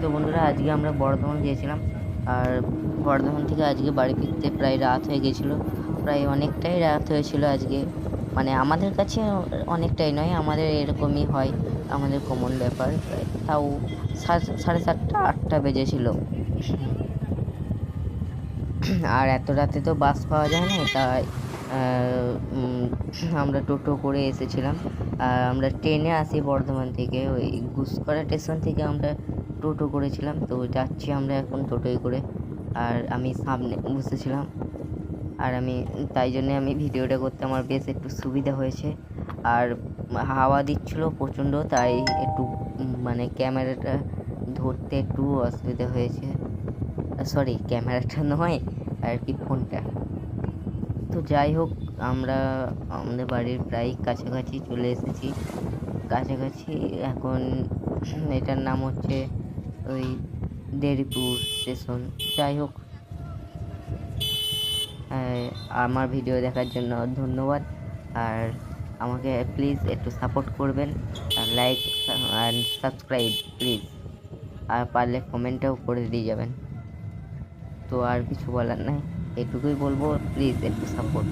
তো বন্ধুরা, আজকে আমরা বর্ধমান গিয়েছিলাম। আর বর্ধমান থেকে আজকে বাড়ি ফিরতে প্রায় রাত হয়ে গেছিলো, প্রায় অনেকটাই রাত হয়েছিল আজকে। মানে আমাদের কাছে অনেকটাই নয়, আমাদের এরকমই হয়, আমাদের কমন ব্যাপার। প্রায় তাও 7:30-8টা বেজেছিল। আর এত রাতে তো বাস পাওয়া যায় না, তাই আমরা টোটো করে এসেছিলাম। আর আমরা ট্রেনে আসি বর্ধমান থেকে, ওই ঘুষকরা স্টেশন থেকে আমরা টোটো করেছিলাম। তো যাচ্ছি আমরা এখন টোটোয় করে। আর আমি সামনে বসেছিলাম, আর তাই জন্যে আমি ভিডিওটা করতে আমার বেশ একটু সুবিধা হয়েছে। আর হাওয়া দিচ্ছিল প্রচণ্ড, তাই একটু মানে ক্যামেরাটা ধরতে একটু অসুবিধা হয়েছে। সরি, ক্যামেরাটা নয় আর কি, ফোনটা। তো যাই হোক, আমরা আমাদের বাড়ির প্রায় কাছাকাছি চলে এসেছি। কাছাকাছি এখন এটার নাম হচ্ছে ওই দেরিপুর স্টেশন। যাই হোক, আমার ভিডিও দেখার জন্য ধন্যবাদ। আর আমাকে প্লিজ একটু সাপোর্ট করবেন, আর লাইক অ্যান্ড সাবস্ক্রাইব প্লিজ। আর পারলে কমেন্টটাও করে দিয়ে যাবেন। তো আর কিছু বলার নাই, এটুকুই বলবো, প্লিজ একটু সাপোর্ট।